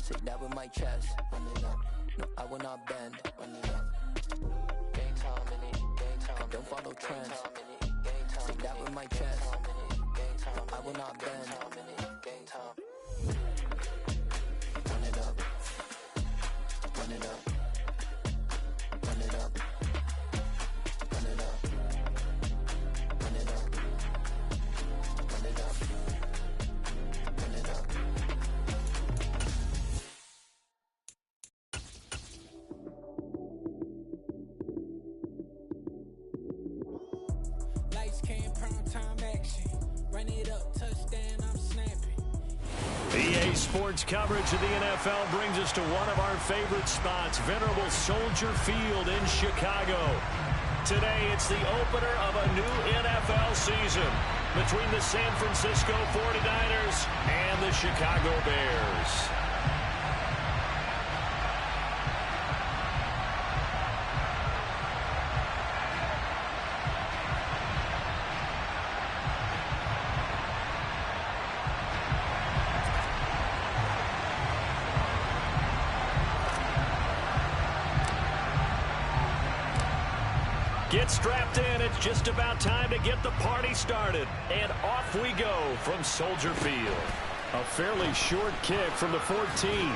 Say that with my chest. Run it up. No, I will not bend. Run it up. Game time, game time. I don't follow trends. Say that with my chest. No, I will not bend. Game time. Run it up. Run it up. Run it up. Run it up. Run it up. Run it up. Run it up. Lights came, prime time action. Run it up, touchdown, I'm snapping. EA Sports coverage of the NFL brings us to one of our favorite spots, venerable Soldier Field in Chicago. Today, it's the opener of a new NFL season between the San Francisco 49ers and the Chicago Bears. Get strapped in. It's just about time to get the party started. And off we go from Soldier Field. A fairly short kick from the 14.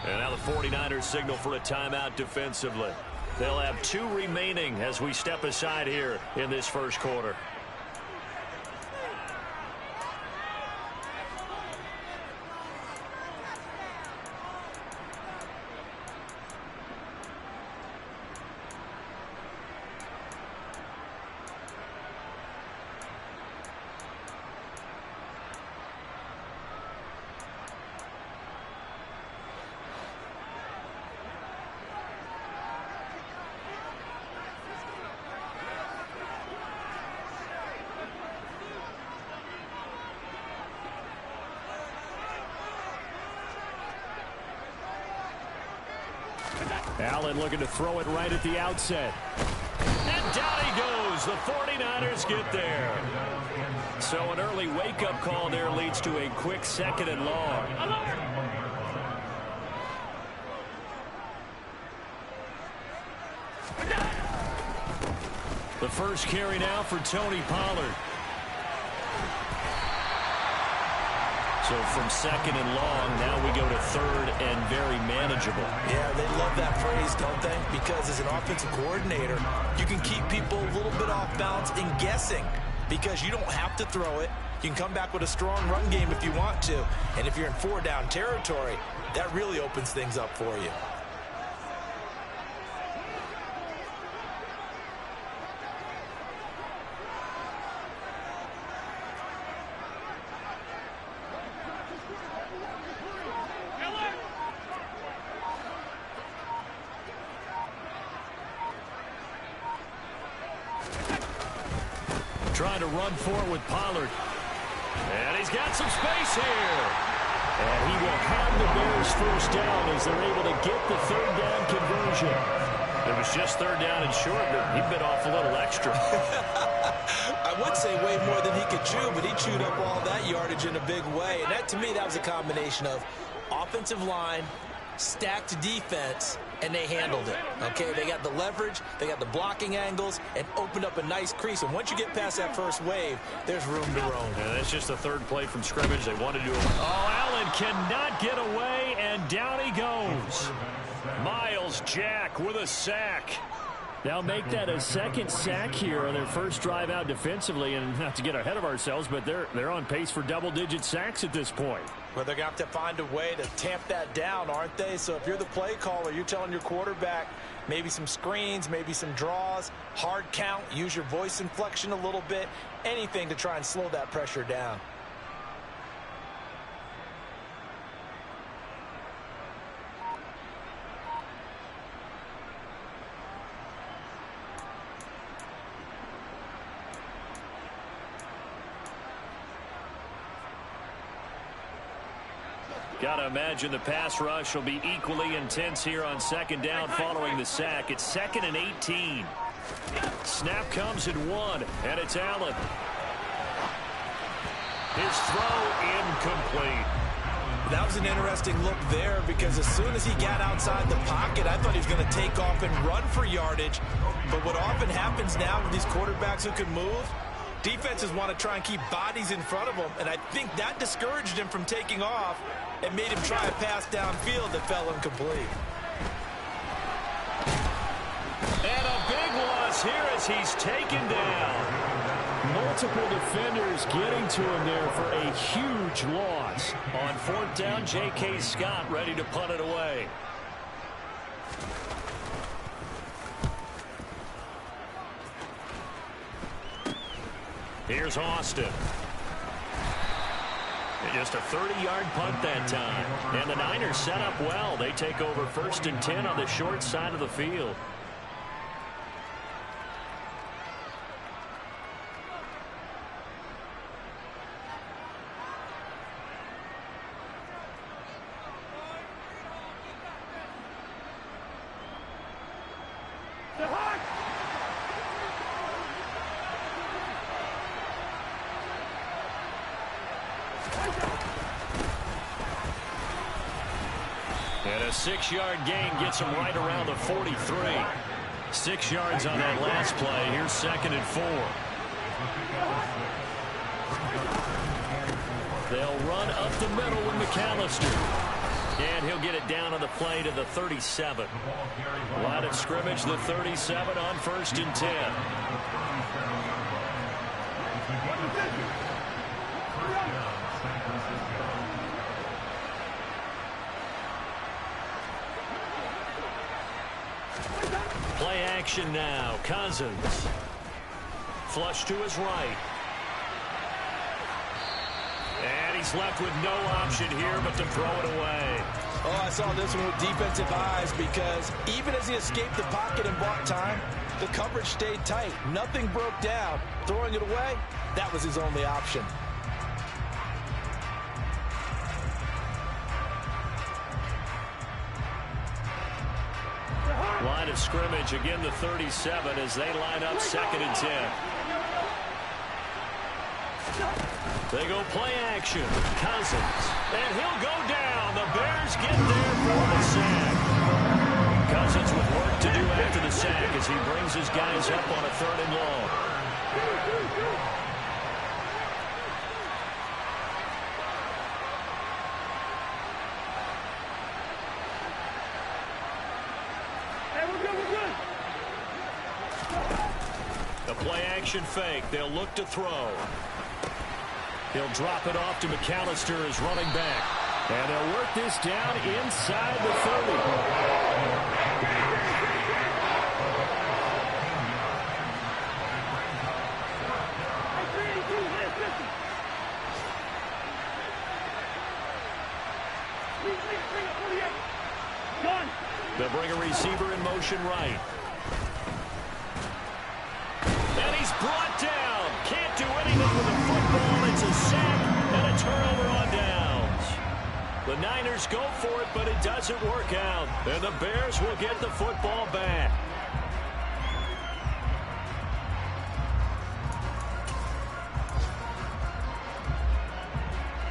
And now the 49ers signal for a timeout defensively. They'll have 2 remaining as we step aside here in this first quarter. Allen looking to throw it right at the outset. And down he goes. The 49ers get there. So an early wake-up call there leads to a quick 2nd and long. The first carry now for Tony Pollard. So from 2nd and long, now we go to 3rd and very manageable. Yeah, they love that phrase, don't they? Because as an offensive coordinator, you can keep people a little bit off balance and guessing because you don't have to throw it. You can come back with a strong run game if you want to. And if you're in 4-down territory, that really opens things up for you. Trying to run forward with Pollard. And he's got some space here. And he will have the Bears first down as they're able to get the 3rd down conversion. It was just 3rd down and short, but he bit off a little extra. I would say way more than he could chew, but he chewed up all that yardage in a big way. And that, to me, that was a combination of offensive line, stacked defense, and they handled it. Okay, they got the leverage, they got the blocking angles, and opened up a nice crease. And once you get past that first wave, there's room to roam. And that's just the 3rd play from scrimmage. They wanted to do it. Oh, Allen cannot get away, and down he goes. Miles Jack with a sack. They'll make that a 2nd sack here on their first drive out defensively. And not to get ahead of ourselves, but they're on pace for double-digit sacks at this point. Well, they're going to have to find a way to tamp that down, aren't they? So if you're the play caller, you're telling your quarterback maybe some screens, maybe some draws, hard count, use your voice inflection a little bit, anything to try and slow that pressure down. Gotta imagine the pass rush will be equally intense here on second down following the sack. It's 2nd and 18. Snap comes at 1, and it's Allen. His throw incomplete. That was an interesting look there because as soon as he got outside the pocket, I thought he was going to take off and run for yardage. But what often happens now with these quarterbacks who can move, defenses want to try and keep bodies in front of them, and I think that discouraged him from taking off and made him try a pass downfield that fell incomplete. And a big loss here as he's taken down. Multiple defenders getting to him there for a huge loss. On 4th down, J.K. Scott ready to punt it away. Here's Austin. Just a 30-yard punt that time. And the Niners set up well. They take over 1st and 10 on the short side of the field. And a 6-yard gain gets him right around the 43. 6 yards on that last play. Here's 2nd and 4. They'll run up the middle with McAllister. And he'll get it down on the play to the 37. Line of scrimmage, the 37 on 1st and 10. Play action now. Cousins. Flush to his right. And he's left with no option here but to throw it away. Oh, I saw this one with defensive eyes because even as he escaped the pocket and bought time, the coverage stayed tight. Nothing broke down. Throwing it away, that was his only option. Line of scrimmage, again the 37 as they line up 2nd and 10. They go play action. Cousins. And he'll go down. The Bears get there for the sack. Cousins with work to do after the sack as he brings his guys up on a 3rd and long. The play action fake. They'll look to throw. He'll drop it off to McAllister as running back. And they'll work this down inside the 30. They'll bring a receiver in motion right. And he's brought down. Can't do anything with the football. It's a sack and a turnover on downs. The Niners go for it, but it doesn't work out. And the Bears will get the football back.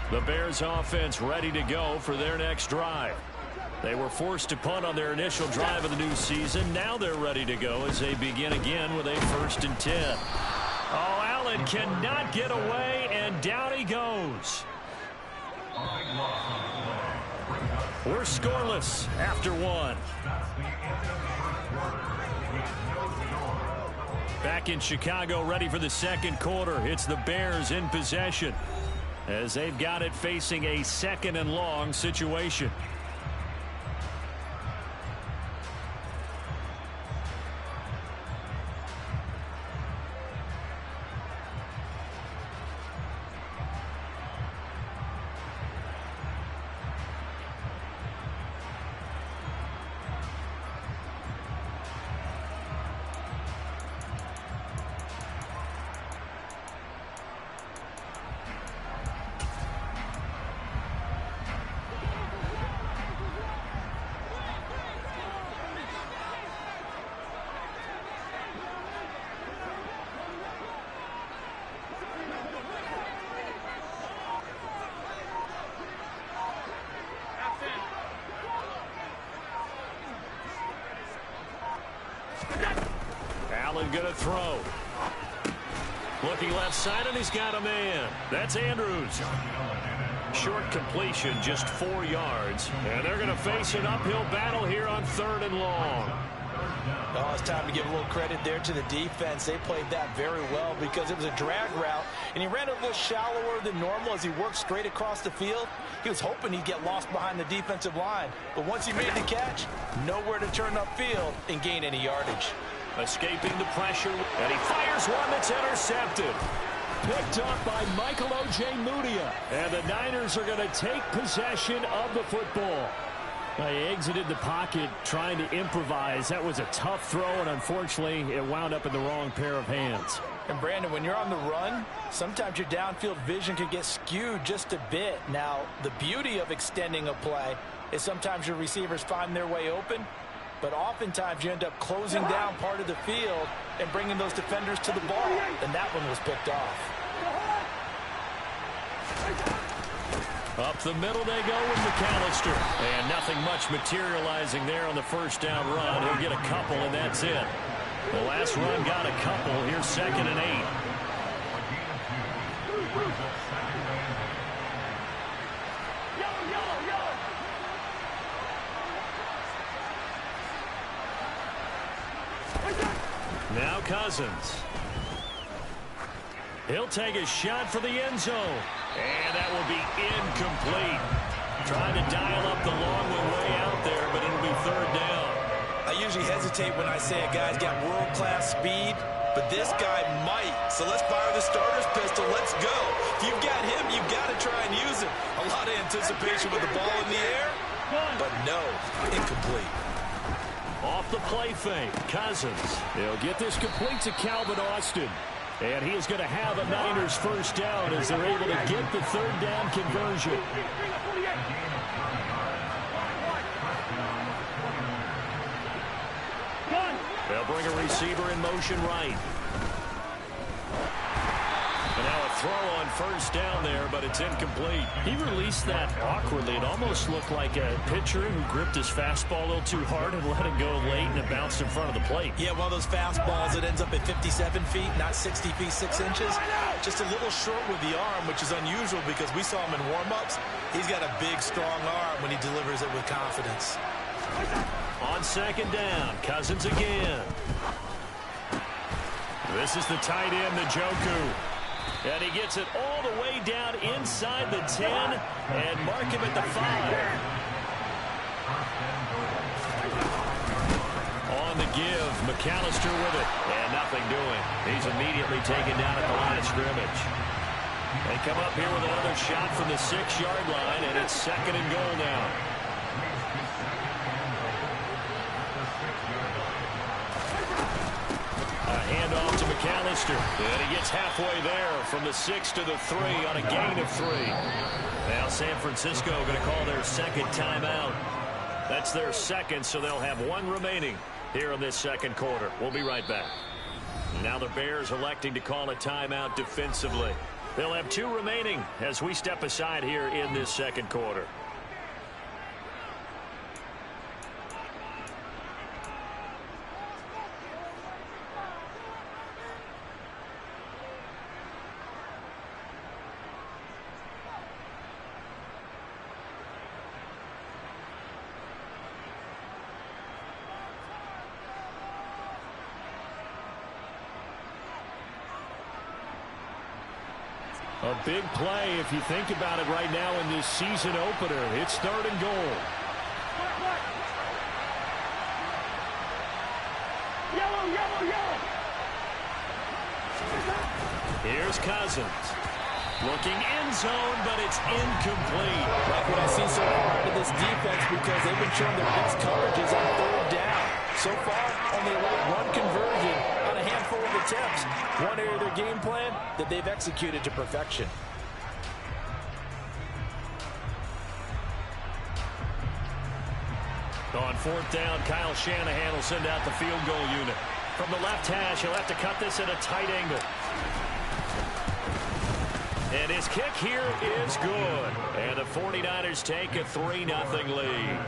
The Bears offense ready to go for their next drive. They were forced to punt on their initial drive of the new season. Now they're ready to go as they begin again with a 1st and 10. Oh, Allen cannot get away, and down he goes. We're scoreless after 1. Back in Chicago, ready for the 2nd quarter. It's the Bears in possession as they've got it facing a 2nd and long situation. Allen going to throw. Looking left side, and he's got a man. That's Andrews. Short completion, just 4 yards. And they're going to face an uphill battle here on 3rd and long. Oh, it's time to give a little credit there to the defense. They played that very well because it was a drag route, and he ran a little shallower than normal as he worked straight across the field. He was hoping he'd get lost behind the defensive line, but once he made the catch, nowhere to turn upfield and gain any yardage. Escaping the pressure, and he fires one that's intercepted. Picked up by Michael Ojemudia. And the Niners are going to take possession of the football. He exited the pocket trying to improvise. That was a tough throw, and unfortunately, it wound up in the wrong pair of hands. And, Brandon, when you're on the run, sometimes your downfield vision can get skewed just a bit. Now, the beauty of extending a play is sometimes your receivers find their way open, but oftentimes you end up closing down part of the field and bringing those defenders to the ball, and that one was picked off. Up the middle they go with McAllister. And nothing much materializing there on the first down run. He'll get a couple, and that's it. The last run got a couple. Here's 2nd and 8. Now Cousins. He'll take a shot for the end zone. And that will be incomplete. Trying to dial up the long way out there, but it'll be 3rd down. I usually hesitate when I say a guy's got world-class speed, but this guy might. So let's fire the starter's pistol. Let's go. If you've got him, you've got to try and use it. A lot of anticipation with the ball in the air, but no, incomplete. Off the play fake, Cousins. He'll get this complete to Calvin Austin. And he is going to have a Niners first down as they're able to get the 3rd down conversion. They'll bring a receiver in motion right. And now a throw on first down there, but it's incomplete. He released that awkwardly. It almost looked like a pitcher who gripped his fastball a little too hard and let it go late, and it bounced in front of the plate. Yeah, one of those fastballs that ends up at 57 feet, not 60 feet, 6 inches. Just a little short with the arm, which is unusual because we saw him in warm-ups. He's got a big, strong arm when he delivers it with confidence. On 2nd down, Cousins again. This is the tight end, Njoku. And he gets it all the way down inside the 10 and mark him at the 5. On the give, McAllister with it. And nothing doing. He's immediately taken down at the line of scrimmage. They come up here with another shot from the 6-yard line, and it's 2nd and goal now. Handoff to McAllister. And he gets halfway there from the 6 to the 3 on a gain of 3. Now San Francisco going to call their 2nd timeout. That's their 2nd, so they'll have 1 remaining here in this 2nd quarter. We'll be right back. Now the Bears electing to call a timeout defensively. They'll have 2 remaining as we step aside here in this 2nd quarter. A big play if you think about it right now in this season opener. It's 3rd and goal. Here's Cousins. Looking end zone, but it's incomplete. Like what I see so far out of this defense because they've been showing their best coverages on 3rd down. So far, only allowed 1 conversion on a handful of attempts. One area of their game plan that they've executed to perfection. On 4th down, Kyle Shanahan will send out the field goal unit. From the left hash, he'll have to cut this at a tight angle. And his kick here is good. And the 49ers take a 3-0 lead.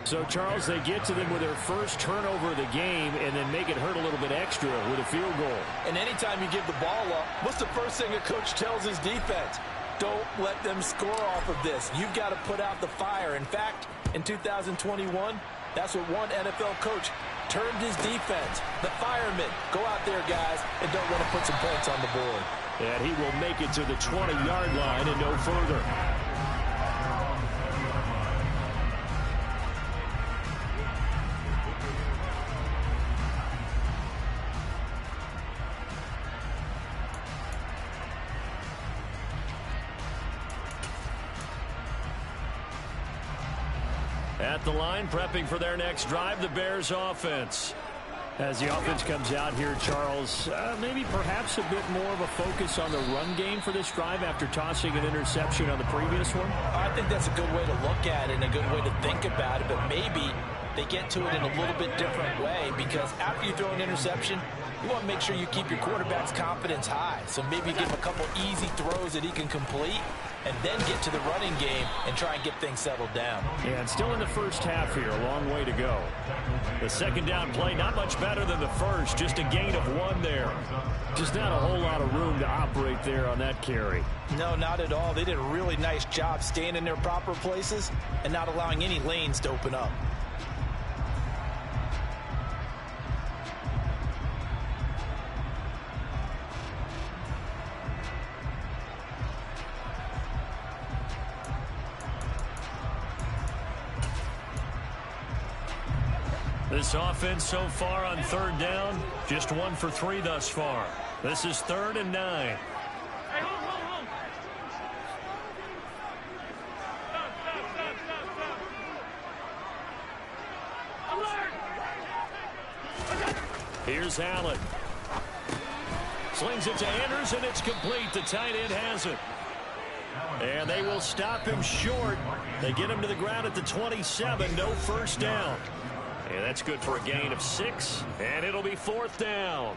So, Charles, they get to them with their first turnover of the game and then make it hurt a little bit extra with a field goal. And anytime you give the ball up, what's the first thing a coach tells his defense? Don't let them score off of this. You've got to put out the fire. In fact, in 2021, that's what one NFL coach termed his defense. The firemen. Go out there, guys, and don't want to put some points on the board. And he will make it to the 20-yard line and no further. At the line, prepping for their next drive, the Bears offense. As the offense comes out here, Charles, maybe perhaps a bit more of a focus on the run game for this drive after tossing an interception on the previous one? I think that's a good way to look at it and a good way to think about it, but maybe they get to it in a little bit different way because after you throw an interception, you want to make sure you keep your quarterback's confidence high. So maybe give him a couple easy throws that he can complete and then get to the running game and try and get things settled down. And still in the first half here, a long way to go. The second down play, not much better than the first, just a gain of 1 there. Just not a whole lot of room to operate there on that carry. No, not at all. They did a really nice job staying in their proper places and not allowing any lanes to open up. This offense so far on third down, just 1 for 3 thus far. This is 3rd and 9. Hey, hold. Stop. Alert! Here's Allen. Slings it to Andrews, and it's complete. The tight end has it. And they will stop him short. They get him to the ground at the 27. No first down. And that's good for a gain of 6. And it'll be 4th down.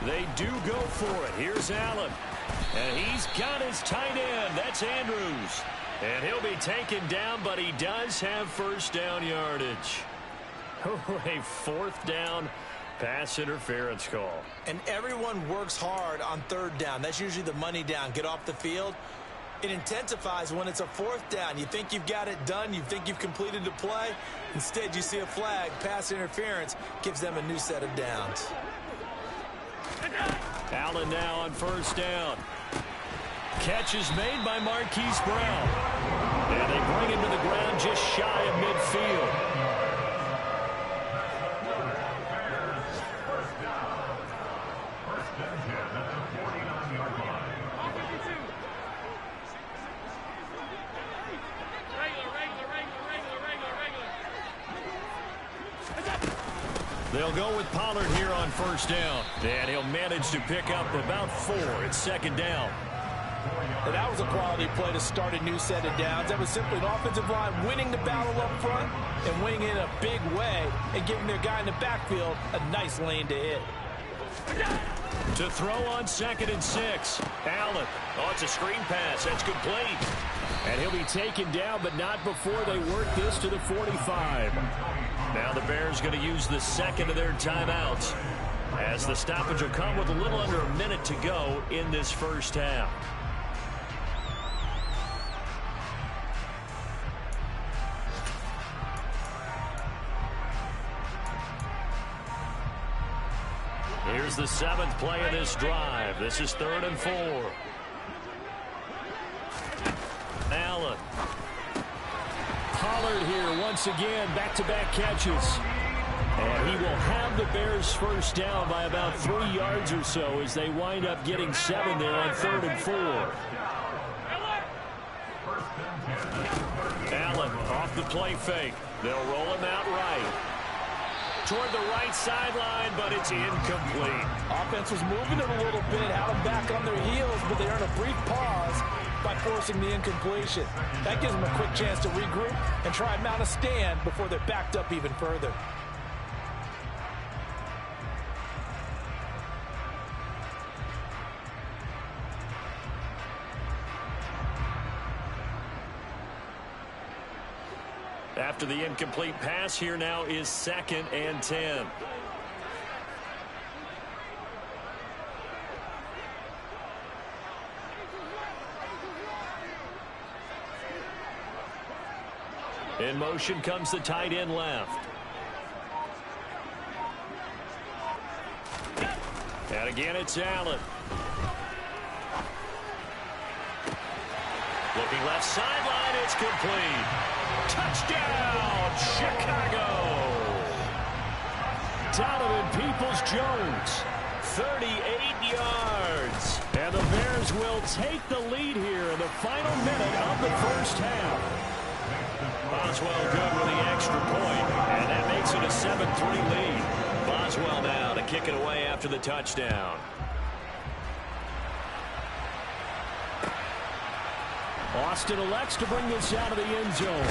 They do go for it. Here's Allen. And he's got his tight end. That's Andrews. And he'll be taken down, but he does have first down yardage. Oh, a 4th down pass interference call. And everyone works hard on 3rd down. That's usually the money down. Get off the field. It intensifies when it's a 4th down. You think you've got it done. You think you've completed the play. Instead, you see a flag. Pass interference gives them a new set of downs. Allen now on first down. Catch is made by Marquise Brown. And they bring him to the ground just shy of midfield. They'll go with Pollard here on first down. And he'll manage to pick up about 4. It's 2nd down. And that was a quality play to start a new set of downs. That was simply an offensive line winning the battle up front and winning it in a big way and giving their guy in the backfield a nice lane to hit. To throw on 2nd and 6. Allen. Oh, it's a screen pass. That's complete. And he'll be taken down, but not before they work this to the 45. Now the Bears going to use the second of their timeouts as the stoppage will come with a little under a minute to go in this first half. Here's the 7th play of this drive. This is 3rd and 4. Allen. Pollard here once again, back-to-back catches. And he will have the Bears first down by about 3 yards or so as they wind up getting 7 there on 3rd and 4. Allen off the play fake. They'll roll him out right. Toward the right sideline, but it's incomplete. Offense was moving it a little bit, had them back on their heels, but they earned a brief pause by forcing the incompletion. That gives them a quick chance to regroup and try and mount a stand before they're backed up even further. After the incomplete pass, here now is 2nd and 10. In motion comes the tight end left. And again, it's Allen. Looking left sideline, it's complete. Touchdown, Chicago! Donovan Peoples-Jones, 38 yards. And the Bears will take the lead here in the final minute of the first half. Boswell good with the extra point, and that makes it a 7-3 lead. Boswell now to kick it away after the touchdown. Austin elects to bring this out of the end zone.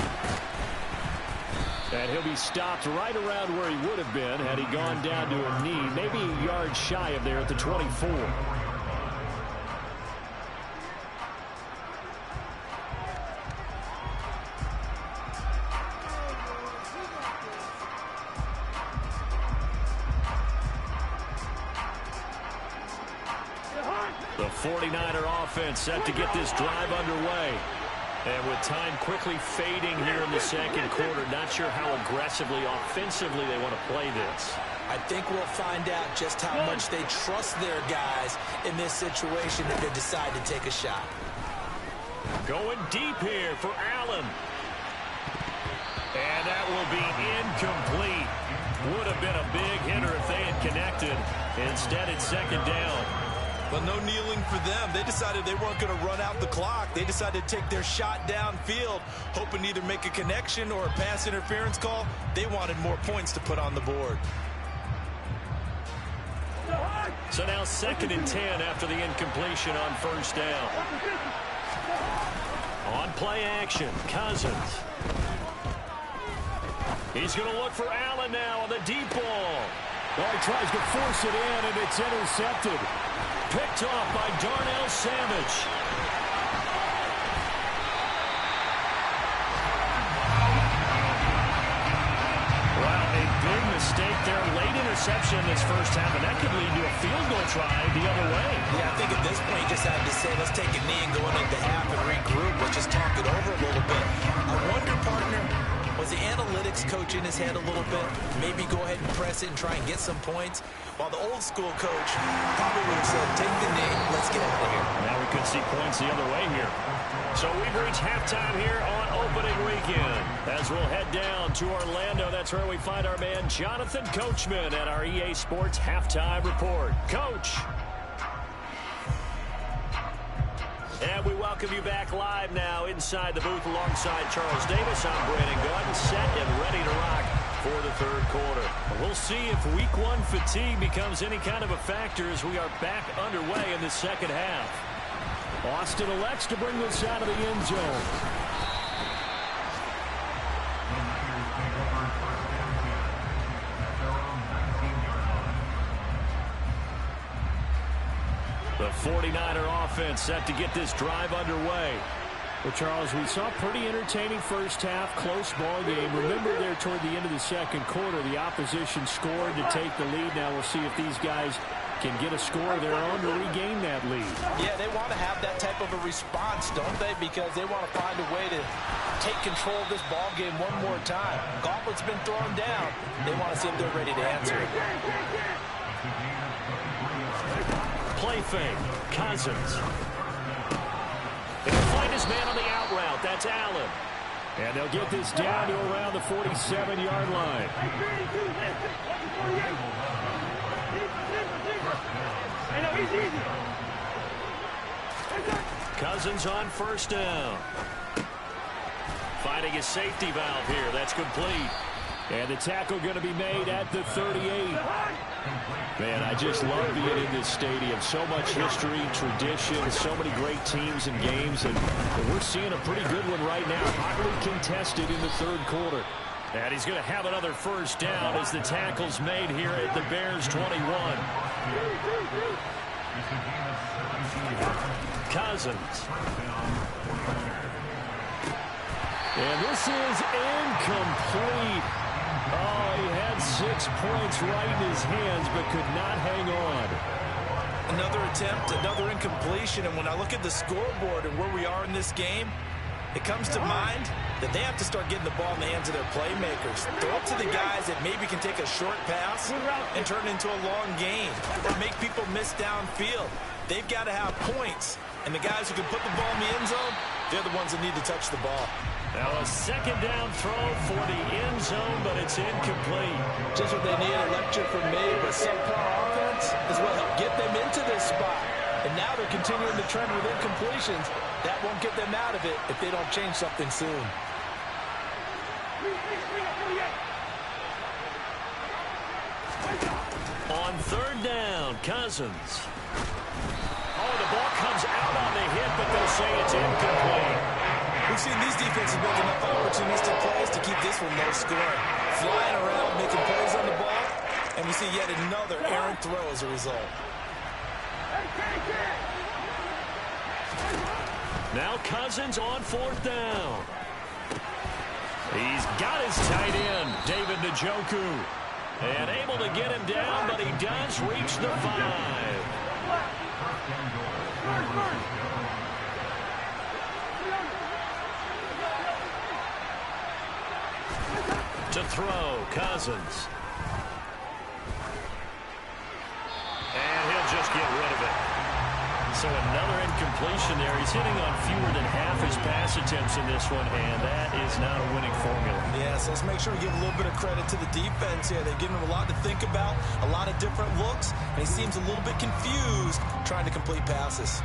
And he'll be stopped right around where he would have been had he gone down to a knee, maybe a yard shy of there at the 24. The 49er offense set to get this drive underway. And with time quickly fading here in the second quarter, not sure how aggressively, offensively they want to play this. I think we'll find out just how much they trust their guys in this situation if they decide to take a shot. Going deep here for Allen. And that will be incomplete. Would have been a big hitter if they had connected. Instead, it's 2nd down. But no kneeling for them. They decided they weren't going to run out the clock. They decided to take their shot downfield, hoping to either make a connection or a pass interference call. They wanted more points to put on the board. So now 2nd and 10 after the incompletion on 1st down. On play action, Cousins. He's going to look for Allen now on the deep ball. Well, he tries to force it in, and it's intercepted. Picked off by Darnell Savage. Well, a big mistake there. Late interception in this first half, and that could lead to a field goal try the other way. Yeah, I think at this point you just have to say, let's take a knee and go into half and regroup. Let's just talk it over a little bit. I wonder, partner, was the analytics coach in his head a little bit? Maybe go ahead and press it and try and get some points? While the old school coach probably would have said, take the knee, let's get out of here. Now we could see points the other way here. So we've reached halftime here on opening weekend. As we'll head down to Orlando, that's where we find our man Jonathan Coachman at our EA Sports Halftime Report. Coach. And we welcome you back live now inside the booth alongside Charles Davis. I'm Brandon Gordon, set and ready to rock for the third quarter. We'll see if week one fatigue becomes any kind of a factor as we are back underway in the second half. Austin elects to bring this out of the end zone. The 49er offense set to get this drive underway. Well, Charles, we saw a pretty entertaining first half, close ball game. Remember there toward the end of the second quarter, the opposition scored to take the lead. Now we'll see if these guys can get a score of their own to regain that lead. Yeah, they want to have that type of a response, don't they? Because they want to find a way to take control of this ball game one more time. Gauntlet's been thrown down. They want to see if they're ready to answer it. Play fake. Cousins. He'll find his man on the out route. That's Allen. And they'll get this down to around the 47-yard line. Cousins on first down. Finding a safety valve here. That's complete. And the tackle going to be made at the 38. Man, I just love being in this stadium. So much history, tradition, so many great teams and games. And we're seeing a pretty good one right now. Hotly contested in the third quarter. And he's going to have another first down as the tackle's made here at the Bears 21. Cousins. And this is incomplete. Oh, he had 6 points right in his hands, but could not hang on. Another attempt, another incompletion, and when I look at the scoreboard and where we are in this game, it comes to mind that they have to start getting the ball in the hands of their playmakers. Throw it to the guys that maybe can take a short pass and turn it into a long gain or make people miss downfield. They've got to have points, and the guys who can put the ball in the end zone, they're the ones that need to touch the ball. Now a second down throw for the end zone, but it's incomplete. Just what they need, a lecture from me, but subpar offense is what helped get them into this spot. And now they're continuing the trend with incompletions. That won't get them out of it if they don't change something soon. On third down, Cousins. Oh, the ball comes out on the hit, but they'll say it's incomplete. We've seen these defenses make enough opportunistic plays to keep this one low scoring. Flying around, making plays on the ball, and we see yet another errant throw as a result. Now Cousins on fourth down. He's got his tight end, David Njoku. And able to get him down, but he does reach the 5. To throw, Cousins. And he'll just get rid of it. So another incompletion there. He's hitting on fewer than half his pass attempts in this one, and that is not a winning formula. Yeah, so let's make sure we give a little bit of credit to the defense here. They've given him a lot to think about, a lot of different looks, and he seems a little bit confused trying to complete passes.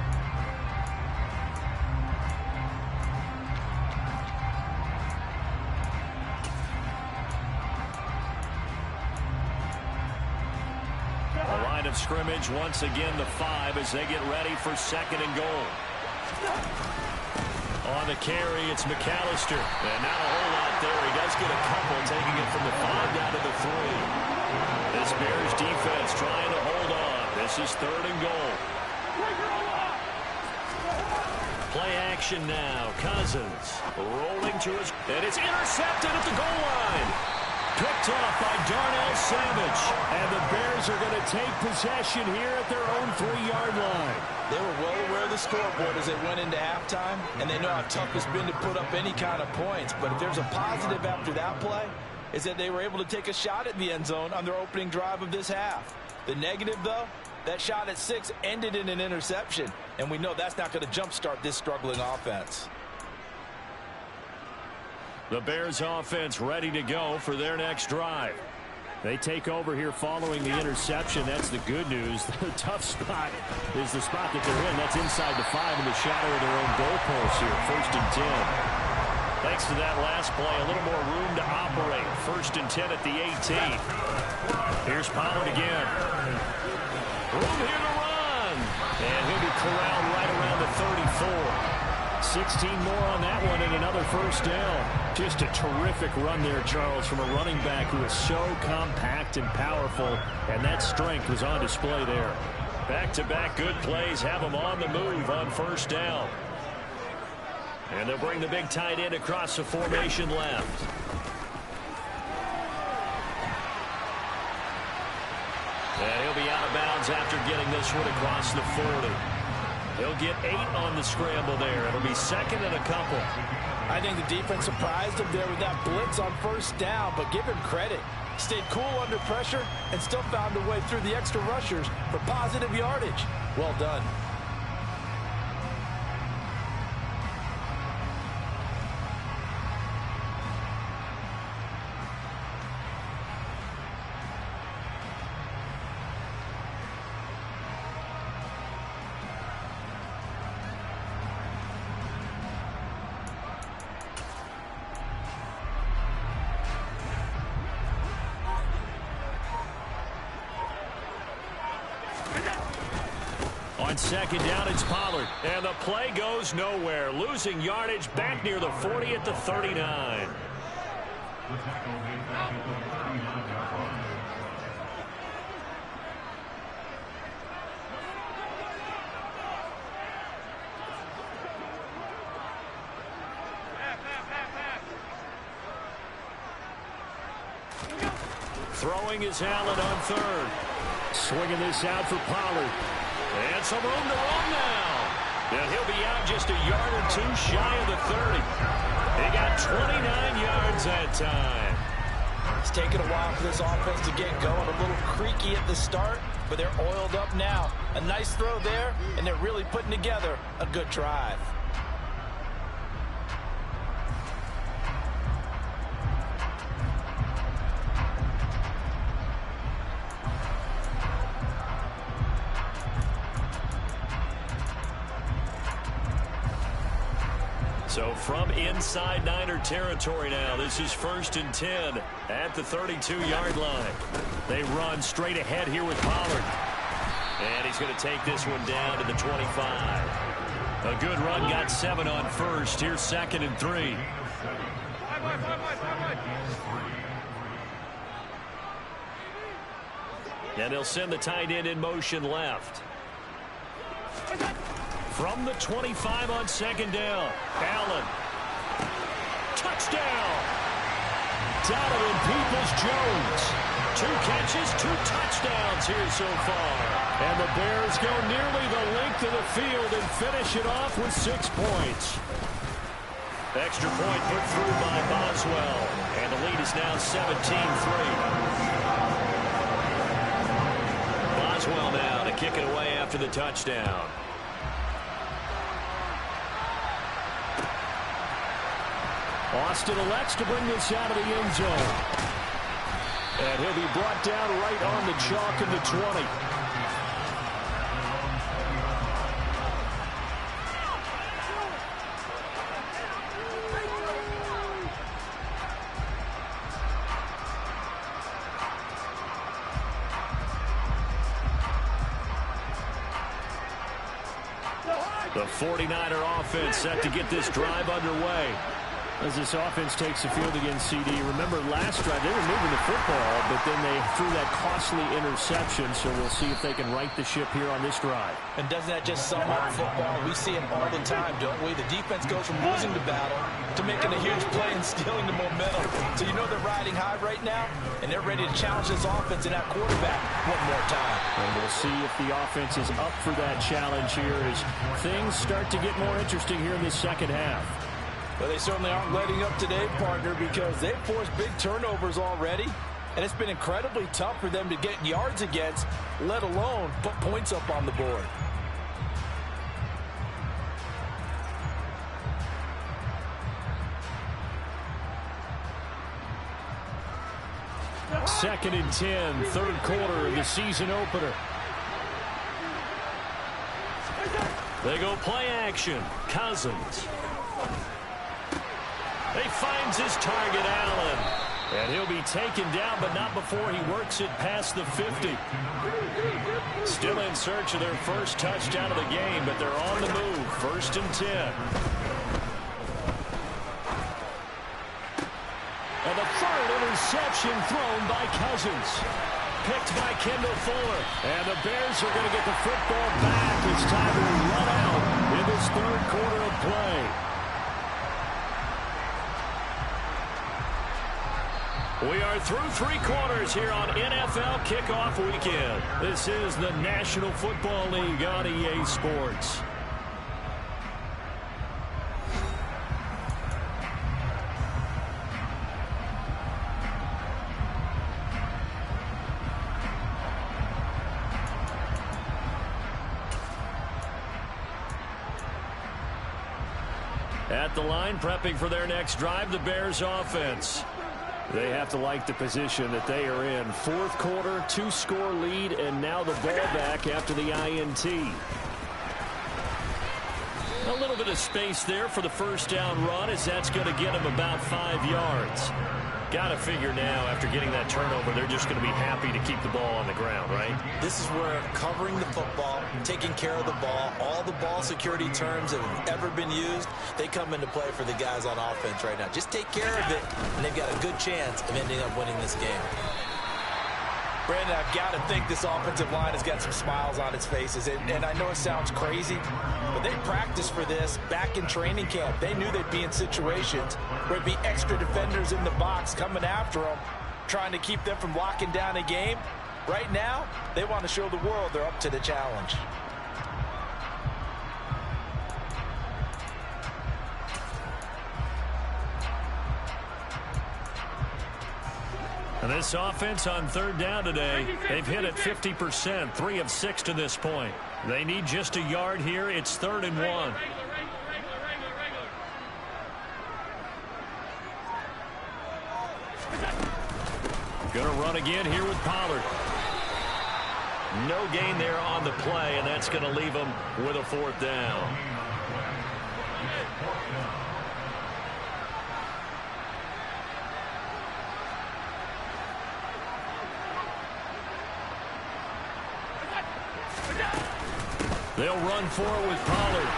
Of scrimmage once again the 5 as they get ready for second and goal. On the carry, it's McAllister. And not a whole lot there. He does get a couple, taking it from the 5 down to the 3. This Bears defense trying to hold on. This is third and goal. Play action now. Cousins rolling to his... And it's intercepted at the goal line. Picked off by Darnell Savage. And the Bears are going to take possession here at their own 3-yard line. They were well aware of the scoreboard as they went into halftime, and they know how tough it's been to put up any kind of points. But if there's a positive after that play, is that they were able to take a shot at the end zone on their opening drive of this half. The negative, though, that shot at 6 ended in an interception, and we know that's not going to jumpstart this struggling offense. The Bears offense ready to go for their next drive. They take over here following the interception. That's the good news. The tough spot is the spot that they're in. That's inside the 5 in the shadow of their own goalpost here. First and 10. Thanks to that last play, a little more room to operate. First and 10 at the 18. Here's Pollard again. Room here to run. And he'll be corralled right around the 34. 16 more on that one and another first down. Just a terrific run there, Charles, from a running back who is so compact and powerful, and that strength was on display there. Back-to-back good plays have him on the move on first down. And they'll bring the big tight end across the formation left. And he'll be out of bounds after getting this one across the 40. He'll get 8 on the scramble there. It'll be second and a couple. I think the defense surprised him there with that blitz on first down, but give him credit. Stayed cool under pressure and still found a way through the extra rushers for positive yardage. Well done. On second down, it's Pollard. And the play goes nowhere. Losing yardage back near the 40 at the 39. Throwing is Allen on third. Swinging this out for Pollard. And some room to run now. And he'll be out just a yard or two shy of the 30. He got 29 yards that time. It's taken a while for this offense to get going. A little creaky at the start, but they're oiled up now. A nice throw there, and they're really putting together a good drive. So from inside Niner territory now, this is 1st and 10 at the 32-yard line. They run straight ahead here with Pollard. And he's going to take this one down to the 25. A good run, got 7 on first. Here's 2nd and 3. And they'll send the tight end in motion left. From the 25 on 2nd down. Allen. Touchdown. Donovan Peoples-Jones. 2 catches, 2 touchdowns here so far. And the Bears go nearly the length of the field and finish it off with 6 points. Extra point put through by Boswell. And the lead is now 17-3. Boswell now to kick it away after the touchdown. Austin elects to bring this out of the end zone. And he'll be brought down right on the chalk in the 20. The 49er offense set to get this drive underway. As this offense takes the field against CD. Remember last drive, they were moving the football, but then they threw that costly interception, so we'll see if they can right the ship here on this drive. And doesn't that just sum up football? We see it all the time, don't we? The defense goes from losing the battle to making a huge play and stealing the momentum. So you know they're riding high right now, and they're ready to challenge this offense and that quarterback one more time. And we'll see if the offense is up for that challenge here as things start to get more interesting here in this second half. Well, they certainly aren't letting up today, partner, because they've forced big turnovers already, and it's been incredibly tough for them to get yards against, let alone put points up on the board. Second and 10, third quarter of the season opener. They go play action. Cousins. He finds his target, Allen. And he'll be taken down, but not before he works it past the 50. Still in search of their first touchdown of the game, but they're on the move. 1st and 10. And the third interception thrown by Cousins. Picked by Kendall Fuller. And the Bears are going to get the football back. It's time to run out in this third quarter of play. We are through 3 quarters here on NFL Kickoff Weekend. This is the National Football League on EA Sports. At the line, prepping for their next drive, the Bears offense. They have to like the position that they are in. 4th quarter, 2-score lead, and now the ball back after the INT. A little bit of space there for the first down run, as that's going to get him about 5 yards. Got to figure now, after getting that turnover, they're just going to be happy to keep the ball on the ground, right? This is where covering the football, taking care of the ball, all the ball security terms that have ever been used, they come into play for the guys on offense right now. Just take care of it, and they've got a good chance of ending up winning this game. Brandon, I've got to think this offensive line has got some smiles on its faces. And I know it sounds crazy, but they practiced for this back in training camp. They knew they'd be in situations where it'd be extra defenders in the box coming after them, trying to keep them from locking down a game. Right now, they want to show the world they're up to the challenge. And this offense on third down today, they've hit it 50%, 3 of 6 to this point. They need just a yard here. It's 3rd and 1. Going to run again here with Pollard. No gain there on the play, and that's going to leave them with a 4th down. They'll run for it with Pollard.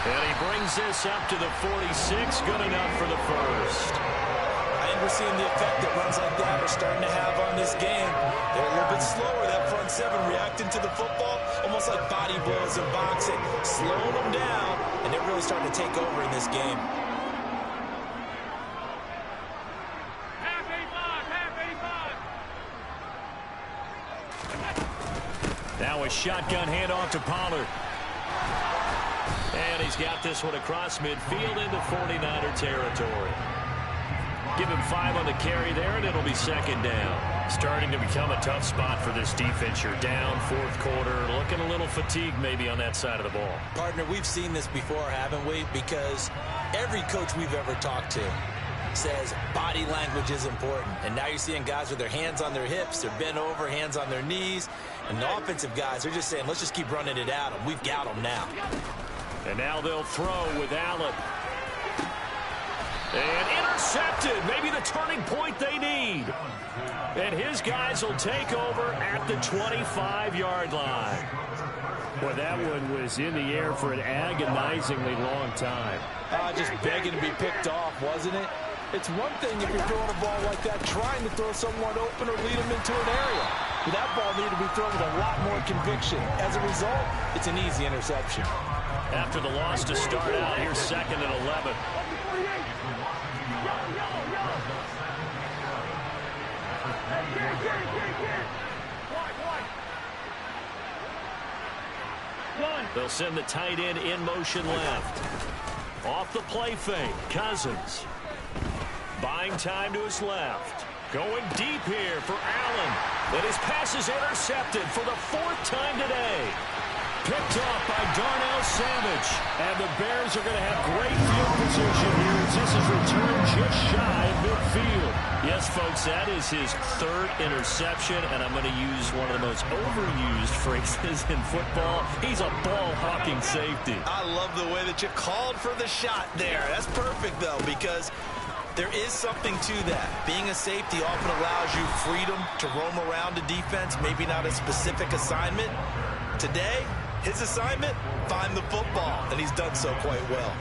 And he brings this up to the 46. Good enough for the first. I think we're seeing the effect that runs like that are starting to have on this game. They're a little bit slower, that front seven, reacting to the football, almost like body blows in boxing, slowing them down, and they're really starting to take over in this game. Half 85. Now a shotgun handoff to Pollard. And he's got this one across midfield into 49er territory. Give him 5 on the carry there, and it'll be 2nd down. Starting to become a tough spot for this defense. You're down 4th quarter, looking a little fatigued maybe on that side of the ball. Partner, we've seen this before, haven't we? Because every coach we've ever talked to says body language is important. And now you're seeing guys with their hands on their hips, they're bent over, hands on their knees. And the offensive guys are just saying, let's just keep running it at them. We've got them now. And now they'll throw with Allen. And intercepted. Maybe the turning point they need. And his guys will take over at the 25-yard line. Boy, that one was in the air for an agonizingly long time. Just begging to be picked off, wasn't it? It's one thing if you're throwing a ball like that, trying to throw someone open or lead them into an area. But that ball needed to be thrown with a lot more conviction. As a result, it's an easy interception. After the loss to start out, here's 2nd and 11. They'll send the tight end in motion left. Off the play fake, Cousins. Buying time to his left. Going deep here for Allen. And his pass is intercepted for the 4th time today. Picked off by Darnell Savage. And the Bears are going to have great field position here as this is returned just shy of midfield. Yes, folks, that is his 3rd interception, and I'm going to use one of the most overused phrases in football. He's a ball-hawking safety. I love the way that you called for the shot there. That's perfect, though, because there is something to that. Being a safety often allows you freedom to roam around the defense, maybe not a specific assignment. Today, his assignment, find the football, and he's done so quite well.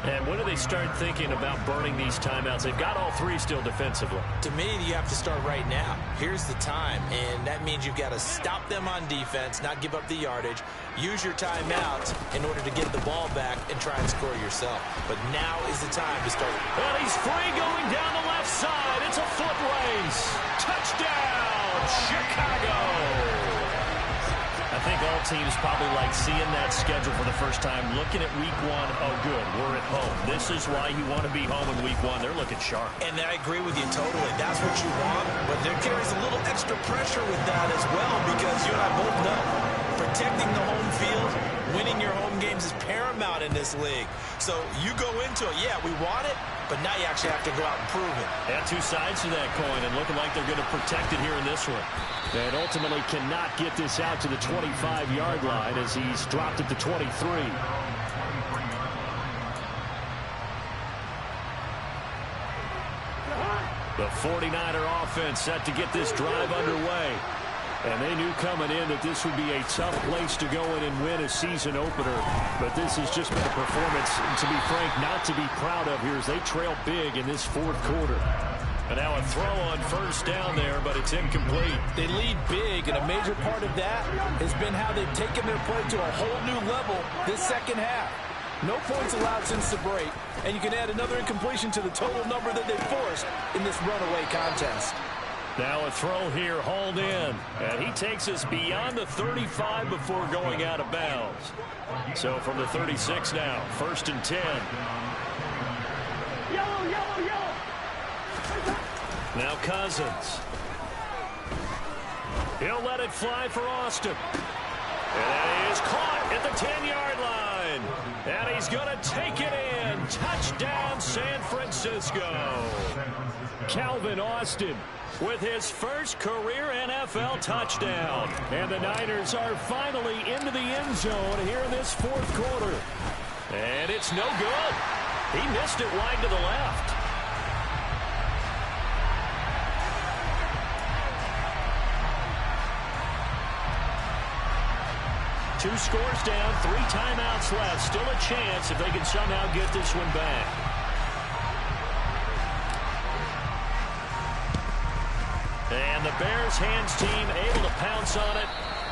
And when do they start thinking about burning these timeouts? They've got all 3 still defensively. To me, you have to start right now. Here's the time, and that means you've got to stop them on defense, not give up the yardage, use your timeouts in order to get the ball back and try and score yourself. But now is the time to start. And he's free going down the left side. It's a foot race. Touchdown, Chicago. I think all teams probably like seeing that schedule for the first time, looking at week 1. Oh, good, we're at home. This is why you want to be home in week 1. They're looking sharp. And I agree with you totally. That's what you want. But there carries a little extra pressure with that as well, because you and I both know protecting the home field, winning your home games is paramount in this league. So you go into it, yeah, we want it, but now you actually have to go out and prove it. Yeah, 2 sides to that coin, and looking like they're going to protect it here in this one. And ultimately cannot get this out to the 25-yard line as he's dropped at the 23. The 49er offense set to get this drive underway. And they knew coming in that this would be a tough place to go in and win a season opener. But this has just been a performance, to be frank, not to be proud of here as they trail big in this fourth quarter. And now a throw on first down there, but it's incomplete. They lead big, and a major part of that has been how they've taken their play to a whole new level this second half. No points allowed since the break, and you can add another incompletion to the total number that they forced in this runaway contest. Now a throw here, hauled in. And he takes us beyond the 35 before going out of bounds. So from the 36 now, 1st and 10. Yellow, yellow, yellow. Now Cousins. He'll let it fly for Austin. And that is caught at the 10-yard line. And he's going to take it in. Touchdown, San Francisco. Calvin Austin with his first career NFL touchdown. And the Niners are finally into the end zone here in this fourth quarter. And it's no good. He missed it wide to the left. Two scores down, 3 timeouts left. Still a chance if they can somehow get this one back. And the Bears hands team able to pounce on it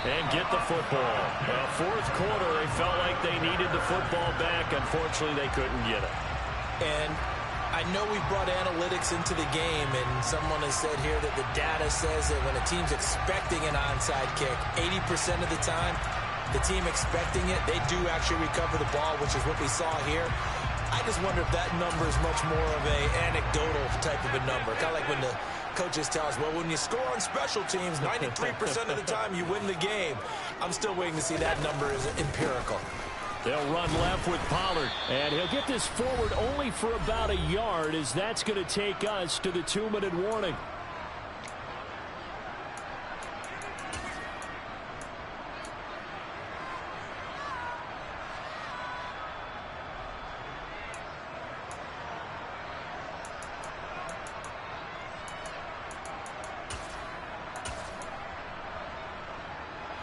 and get the football. Fourth quarter, they felt like they needed the football back. Unfortunately, they couldn't get it. And I know we've brought analytics into the game, and someone has said here that the data says that when a team's expecting an onside kick, 80% of the time, the team expecting it, they do actually recover the ball, which is what we saw here. I just wonder if that number is much more of a anecdotal type of a number. Kind of like when the coaches tell us, well, when you score on special teams, 93% of the time you win the game. I'm still waiting to see that number is empirical. They'll run left with Pollard, and he'll get this forward only for about a yard, as that's going to take us to the 2-minute warning.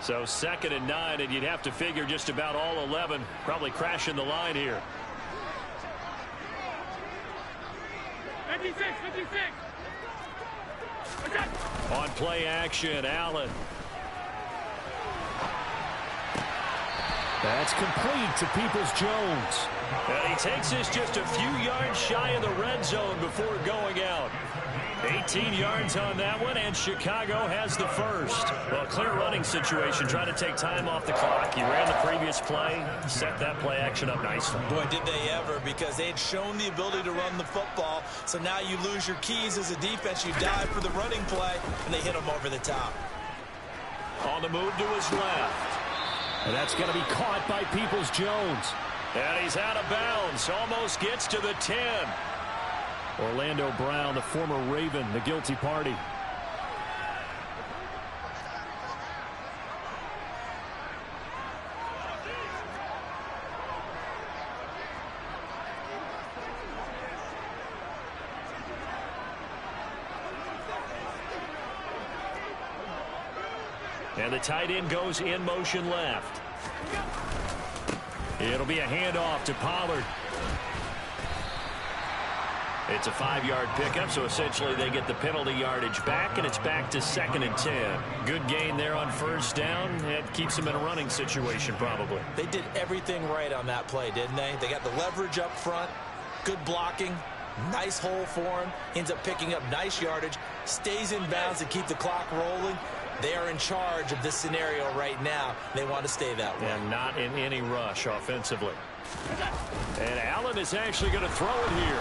So 2nd and 9, and you'd have to figure just about all 11 probably crashing the line here. 56, 56. Okay. On play action, Allen. That's complete to Peoples-Jones. And he takes this just a few yards shy of the red zone before going out. 18 yards on that one, and Chicago has the first. Well, clear running situation, trying to take time off the clock. He ran the previous play, set that play action up nicely. Boy, did they ever, because they had shown the ability to run the football. So now you lose your keys as a defense. You dive for the running play, and they hit him over the top. On the move to his left. And that's going to be caught by Peoples-Jones. And he's out of bounds, almost gets to the 10. Orlando Brown, the former Raven, the guilty party. And the tight end goes in motion left. It'll be a handoff to Pollard. It's a 5-yard pickup, so essentially they get the penalty yardage back, and it's back to 2nd and 10. Good gain there on first down. It keeps them in a running situation, probably. They did everything right on that play, didn't they? They got the leverage up front, good blocking, nice hole for him, ends up picking up nice yardage, stays in bounds to keep the clock rolling. They are in charge of this scenario right now. They want to stay that way. And not in any rush offensively. And Allen is actually going to throw it here.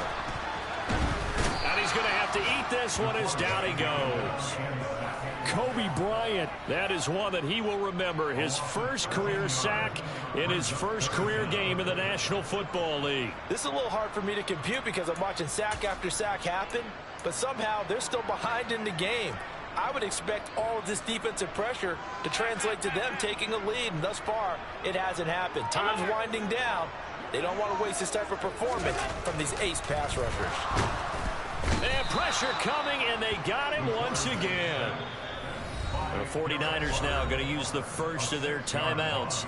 And he's going to have to eat this one as down he goes. Kobe Bryant, that is one that he will remember. His first career sack in his first career game in the National Football League. This is a little hard for me to compute because I'm watching sack after sack happen, but somehow they're still behind in the game. I would expect all of this defensive pressure to translate to them taking a lead, and thus far, it hasn't happened. Time's winding down. They don't want to waste this type of performance from these ace pass rushers. And pressure coming, and they got him once again. The 49ers now going to use the first of their timeouts,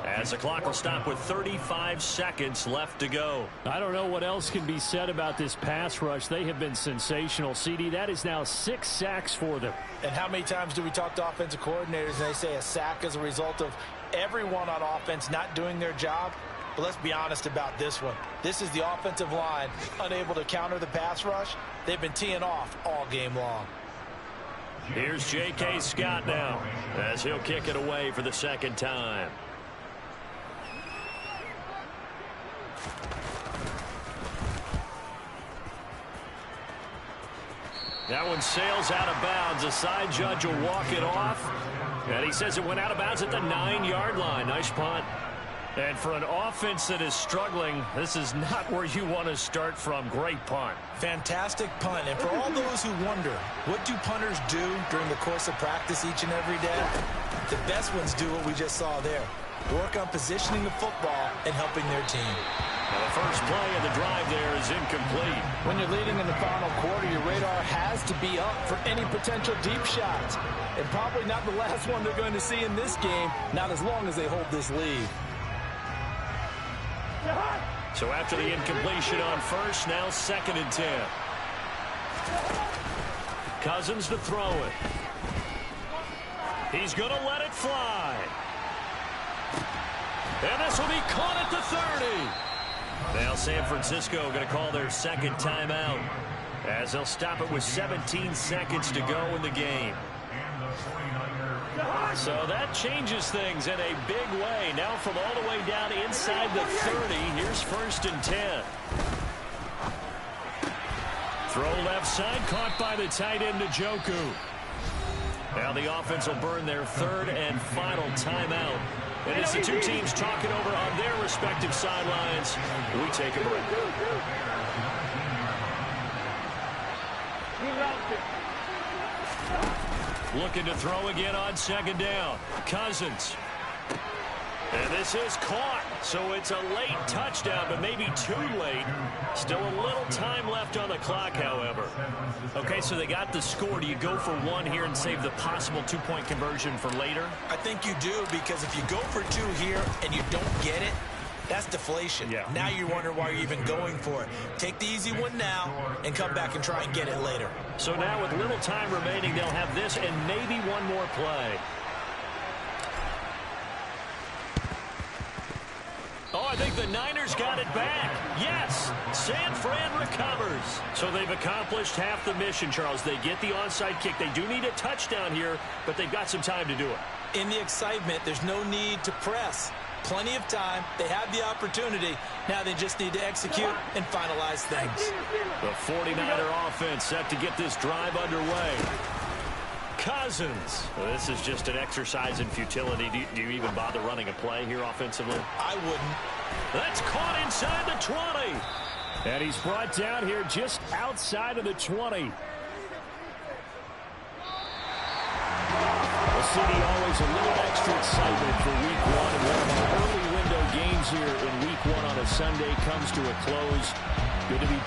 as the clock will stop with 35 seconds left to go. I don't know what else can be said about this pass rush. They have been sensational, CD. That is now 6 sacks for them. And how many times do we talk to offensive coordinators and they say a sack is a result of everyone on offense not doing their job? But let's be honest about this one. This is the offensive line unable to counter the pass rush. They've been teeing off all game long. Here's J.K. Scott now, as he'll kick it away for the second time. That one sails out of bounds. The side judge will walk it off. And he says it went out of bounds at the 9-yard line. Nice punt. And for an offense that is struggling, this is not where you want to start from. Great punt. Fantastic punt. And for all those who wonder, what do punters do during the course of practice each and every day? The best ones do what we just saw there. Work on positioning the football and helping their team. Now the first play of the drive there is incomplete. When you're leading in the final quarter, your radar has to be up for any potential deep shots. And probably not the last one they're going to see in this game, not as long as they hold this lead. So after the incompletion on first, now 2nd and 10. Cousins to throw it. He's going to let it fly. And this will be caught at the 30. Now San Francisco going to call their second timeout, as they'll stop it with 17 seconds to go in the game. So that changes things in a big way. Now from all the way down inside the 30, here's 1st and 10. Throw left side, caught by the tight end Njoku. Now the offense will burn their 3rd and final timeout. And as the two teams talk it over on their respective sidelines, we take a break. Looking to throw again on 2nd down. Cousins. And this is caught. So it's a late touchdown, but maybe too late. Still a little time left on the clock, however. Okay, so they got the score. Do you go for one here and save the possible 2-point conversion for later? I think you do, because if you go for 2 here and you don't get it, that's deflation. Yeah. Now you're wondering why you're even going for it. Take the easy one now and come back and try and get it later. So now with little time remaining, they'll have this and maybe one more play. Oh, I think the Niners got it back. Yes, San Fran recovers. So they've accomplished half the mission, Charles. They get the onside kick. They do need a touchdown here, but they've got some time to do it. In the excitement, there's no need to press. Plenty of time. They have the opportunity. Now they just need to execute and finalize things. The 49er offense set to get this drive underway. Cousins. Well, this is just an exercise in futility. Do you even bother running a play here offensively? I wouldn't. That's caught inside the 20. And he's brought down here just outside of the 20. Well, CD, always a little extra excitement for week 1. And one of our early window games here in week 1 on a Sunday comes to a close. Good to be back.